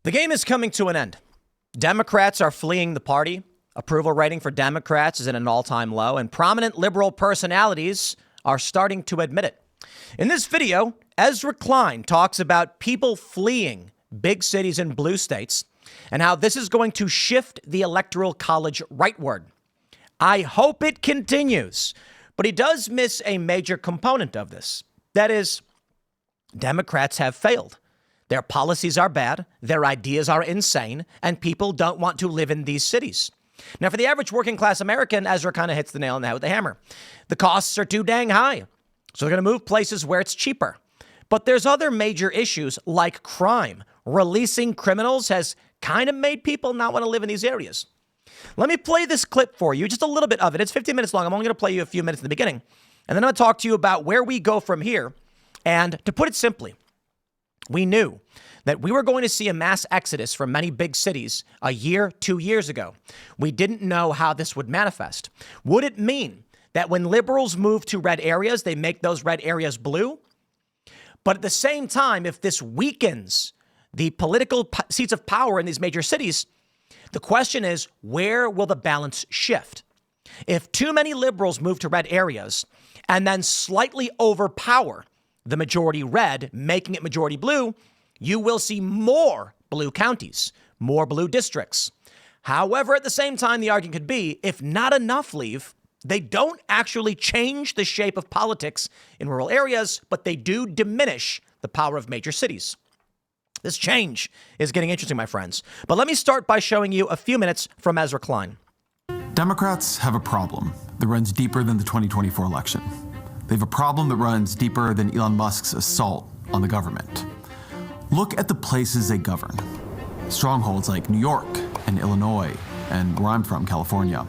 The game is coming to an end. Democrats are fleeing the party. Approval rating for Democrats is at an all-time low, and prominent liberal personalities are starting to admit it. In this video, Ezra Klein talks about people fleeing big cities in blue states and how this is going to shift the Electoral College rightward. I hope it continues, but he does miss a major component of this. That is, Democrats have failed. Their policies are bad, their ideas are insane, and people don't want to live in these cities. Now, for the average working class American, Ezra kind of hits the nail on the head with a hammer. The costs are too dang high, so they're going to move places where it's cheaper. But there's other major issues like crime. Releasing criminals has kind of made people not want to live in these areas. Let me play this clip for you, just a little bit of it. It's 15 minutes long. I'm only going to play you a few minutes in the beginning. And then I'll talk to you about where we go from here. And to put it simply, we knew that we were going to see a mass exodus from many big cities a year, 2 years ago. We didn't know how this would manifest. Would it mean that when liberals move to red areas, they make those red areas blue? But at the same time, if this weakens the political seats of power in these major cities, the question is, where will the balance shift? If too many liberals move to red areas and then slightly overpower the majority red, making it majority blue, you will see more blue counties, more blue districts. However, at the same time, the argument could be, if not enough leave, they don't actually change the shape of politics in rural areas, but they do diminish the power of major cities. This change is getting interesting, my friends. But let me start by showing you a few minutes from Ezra Klein. Democrats have a problem that runs deeper than the 2024 election. They have a problem that runs deeper than Elon Musk's assault on the government. Look at the places they govern. Strongholds like New York and Illinois and where I'm from, California.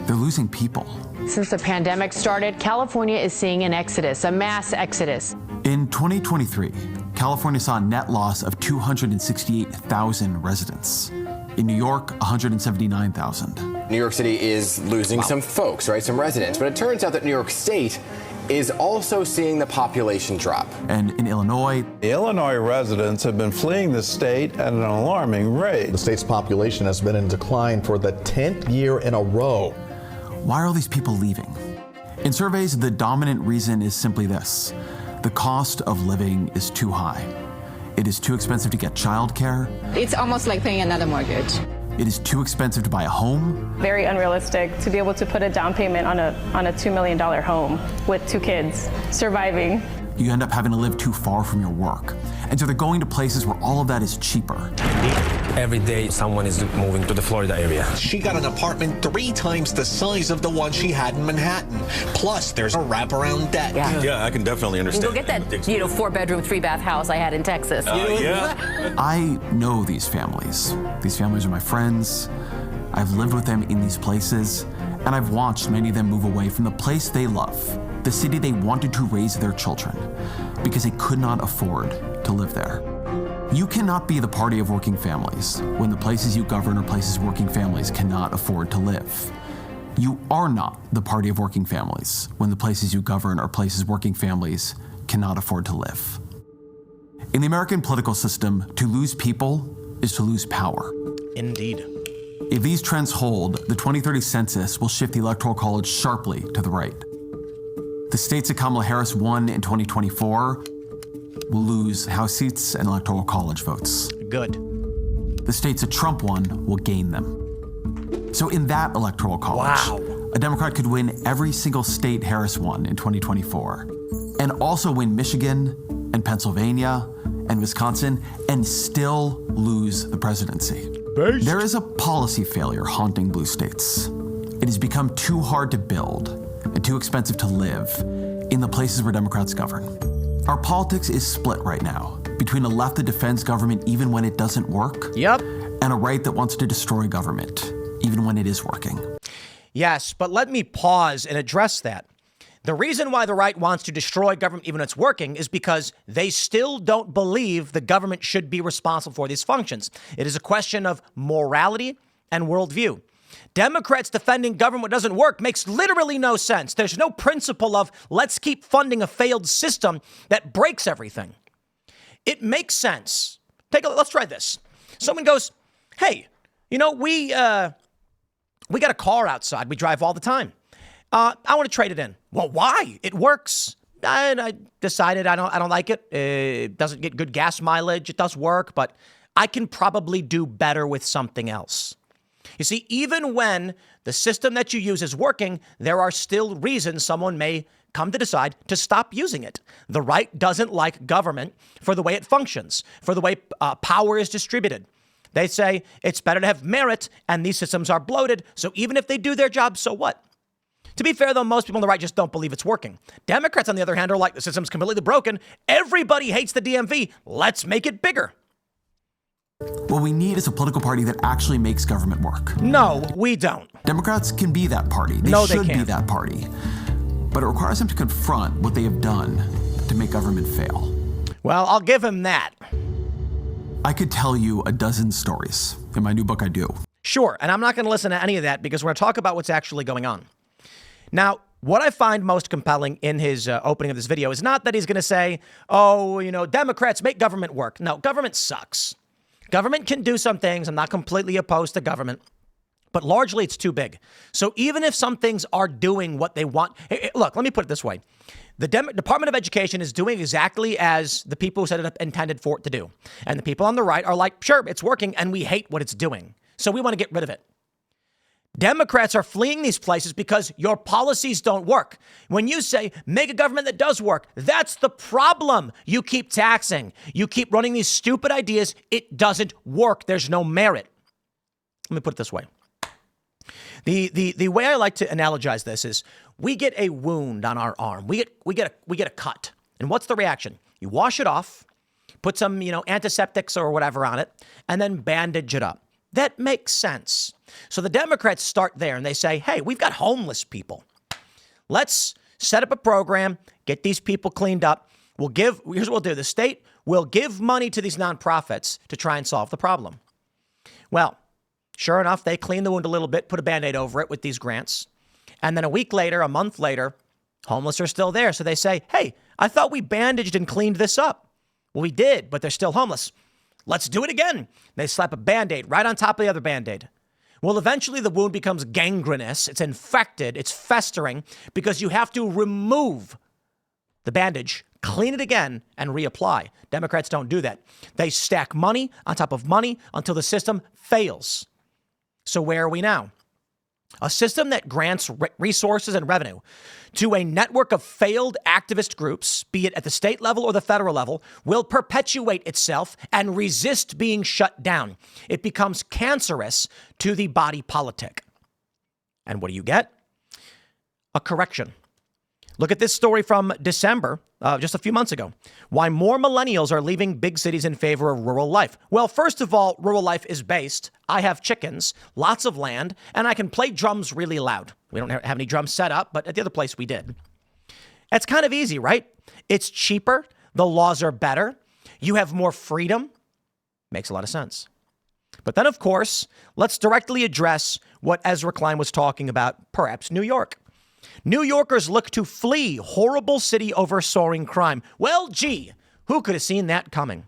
They're losing people. Since the pandemic started, California is seeing an exodus, a mass exodus. In 2023, California saw a net loss of 268,000 residents. In New York, 179,000. New York City is losing some folks, right? Some residents. But it turns out that New York State is also seeing the population drop. And in Illinois, the Illinois residents have been fleeing the state at an alarming rate. The state's population has been in decline for the 10th year in a row. Why are all these people leaving? In surveys, the dominant reason is simply this. The cost of living is too high. It is too expensive to get childcare. It's almost like paying another mortgage. It is too expensive to buy a home. Very unrealistic to be able to put a down payment on a $2 million home with 2 kids surviving. You end up having to live too far from your work. And so they're going to places where all of that is cheaper. Every day, someone is moving to the Florida area. She got an apartment 3 times the size of the one she had in Manhattan. Plus, there's a wraparound debt. Yeah, I can definitely understand. Go get that, 4-bedroom, 3-bath house I had in Texas. I know these families. These families are my friends. I've lived with them in these places, and I've watched many of them move away from the place they love, the city they wanted to raise their children, because they could not afford to live there. You cannot be the party of working families when the places you govern are places working families cannot afford to live. You are not the party of working families when the places you govern are places working families cannot afford to live. In the American political system, to lose people is to lose power. Indeed. If these trends hold, the 2030 census will shift the Electoral College sharply to the right. The states that Kamala Harris won in 2024 will lose House seats and Electoral College votes. Good. The states that Trump won will gain them. So in that Electoral College, a Democrat could win every single state Harris won in 2024, and also win Michigan and Pennsylvania and Wisconsin, and still lose the presidency. There is a policy failure haunting blue states. It has become too hard to build and too expensive to live in the places where Democrats govern. Our politics is split right now between a left that defends government even when it doesn't work, and a right that wants to destroy government even when it is working. Yes, but let me pause and address that. The reason why the right wants to destroy government even when it's working is because they still don't believe the government should be responsible for these functions. It is a question of morality and worldview. Democrats defending government when it doesn't work makes literally no sense. There's no principle of let's keep funding a failed system that breaks everything. It makes sense. Let's try this. Someone goes, hey, we got a car outside. We drive all the time. I want to trade it in. Well, why? It works. I decided I don't like it. It doesn't get good gas mileage. It does work, but I can probably do better with something else. You see, even when the system that you use is working, there are still reasons someone may come to decide to stop using it. The right doesn't like government for the way it functions, for the way power is distributed. They say it's better to have merit, and these systems are bloated, so even if they do their job, so what? To be fair, though, most people on the right just don't believe it's working. Democrats, on the other hand, are like, the system's completely broken. Everybody hates the DMV. Let's make it bigger. What we need is a political party that actually makes government work. No, we don't. Democrats can be that party. They should be that party. But it requires them to confront what they have done to make government fail. Well, I'll give him that. I could tell you a dozen stories. In my new book, I do. Sure, and I'm not going to listen to any of that because we're going to talk about what's actually going on. Now, what I find most compelling in his opening of this video is not that he's going to say, Democrats make government work. No, government sucks. Government can do some things. I'm not completely opposed to government, but largely it's too big. So even if some things are doing what they want, look, let me put it this way. The Department of Education is doing exactly as the people who set it up intended for it to do. And the people on the right are like, sure, it's working, and we hate what it's doing. So we want to get rid of it. Democrats are fleeing these places because your policies don't work. When you say, make a government that does work, that's the problem. You keep taxing. You keep running these stupid ideas. It doesn't work. There's no merit. Let me put it this way. The way I like to analogize this is we get a wound on our arm. We get a cut. And what's the reaction? You wash it off, put some, antiseptics or whatever on it, and then bandage it up. That makes sense. So the Democrats start there and they say, hey, we've got homeless people. Let's set up a program, get these people cleaned up. Here's what we'll do. The state will give money to these nonprofits to try and solve the problem. Well, sure enough, they clean the wound a little bit, put a Band-Aid over it with these grants. And then a month later, homeless are still there. So they say, hey, I thought we bandaged and cleaned this up. Well, we did, but they're still homeless. Let's do it again. They slap a Band-Aid right on top of the other Band-Aid. Well, eventually the wound becomes gangrenous. It's infected. It's festering because you have to remove the bandage, clean it again, and reapply. Democrats don't do that. They stack money on top of money until the system fails. So where are we now? A system that grants resources and revenue to a network of failed activist groups, be it at the state level or the federal level, will perpetuate itself and resist being shut down. It becomes cancerous to the body politic. And what do you get? A correction. Look at this story from December, just a few months ago. Why more millennials are leaving big cities in favor of rural life. Well, first of all, rural life is based. I have chickens, lots of land, and I can play drums really loud. We don't have any drums set up, but at the other place we did. It's kind of easy, right? It's cheaper. The laws are better. You have more freedom. Makes a lot of sense. But then, of course, let's directly address what Ezra Klein was talking about, perhaps New York. New Yorkers look to flee horrible city over soaring crime. Well, gee, who could have seen that coming?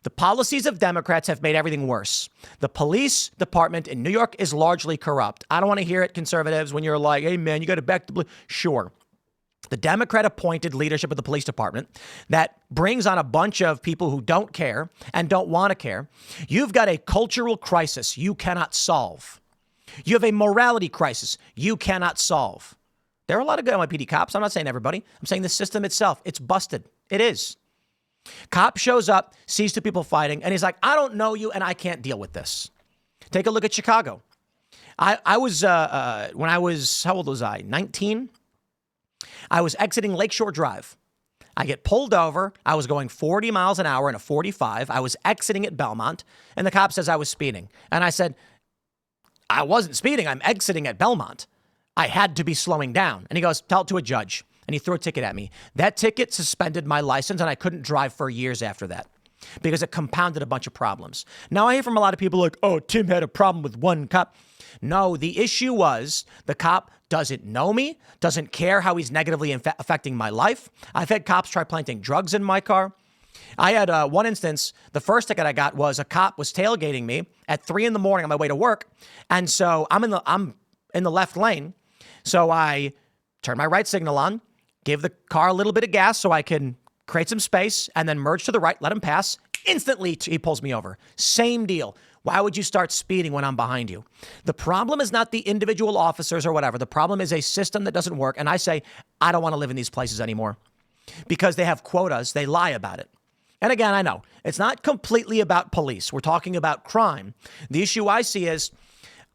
The policies of Democrats have made everything worse. The police department in New York is largely corrupt. I don't want to hear it, conservatives, when you're like, hey, man, you got to back the blue. Sure. The Democrat-appointed leadership of the police department that brings on a bunch of people who don't care and don't want to care. You've got a cultural crisis you cannot solve. You have a morality crisis you cannot solve. There are a lot of good NYPD cops. I'm not saying everybody. I'm saying the system itself. It's busted. It is. Cop shows up, sees two people fighting, and he's like, I don't know you, and I can't deal with this. Take a look at Chicago. I was, when I was, how old was I? 19? I was exiting Lakeshore Drive. I get pulled over. I was going 40 miles an hour in a 45. I was exiting at Belmont, and the cop says I was speeding. And I said, I wasn't speeding. I'm exiting at Belmont. I had to be slowing down. And he goes, tell it to a judge. And he threw a ticket at me. That ticket suspended my license, and I couldn't drive for years after that because it compounded a bunch of problems. Now, I hear from a lot of people like, oh, Tim had a problem with one cop. No, the issue was the cop doesn't know me, doesn't care how he's negatively affecting my life. I've had cops try planting drugs in my car. I had one instance, the first ticket I got was a cop was tailgating me at 3 a.m. on my way to work. And so I'm in the left lane. So I turned my right signal on, gave the car a little bit of gas so I can create some space, and then merge to the right, let him pass. Instantly, he pulls me over. Same deal. Why would you start speeding when I'm behind you? The problem is not the individual officers or whatever. The problem is a system that doesn't work. And I say, I don't want to live in these places anymore because they have quotas. They lie about it. And again, I know it's not completely about police. We're talking about crime. The issue I see is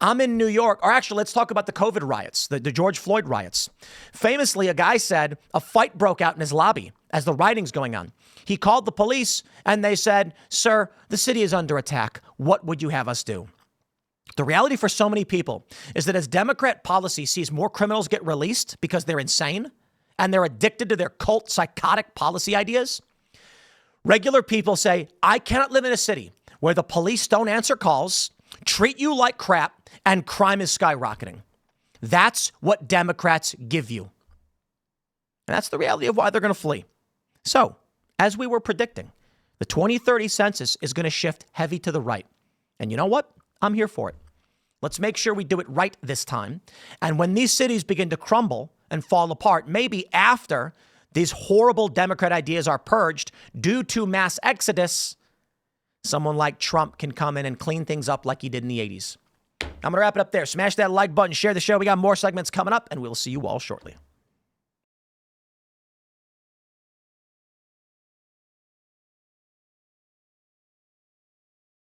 I'm in New York, or actually, let's talk about the COVID riots, the George Floyd riots. Famously, a guy said a fight broke out in his lobby as the rioting's going on. He called the police and they said, sir, the city is under attack. What would you have us do? The reality for so many people is that as Democrat policy sees more criminals get released because they're insane and they're addicted to their cult psychotic policy ideas, regular people say, I cannot live in a city where the police don't answer calls, treat you like crap, and crime is skyrocketing. That's what Democrats give you. And that's the reality of why they're going to flee. So, as we were predicting, the 2030 census is going to shift heavy to the right. And you know what? I'm here for it. Let's make sure we do it right this time. And when these cities begin to crumble and fall apart, maybe after these horrible Democrat ideas are purged due to mass exodus, someone like Trump can come in and clean things up like he did in the 80s. I'm going to wrap it up there. Smash that like button, share the show. We got more segments coming up, and we'll see you all shortly.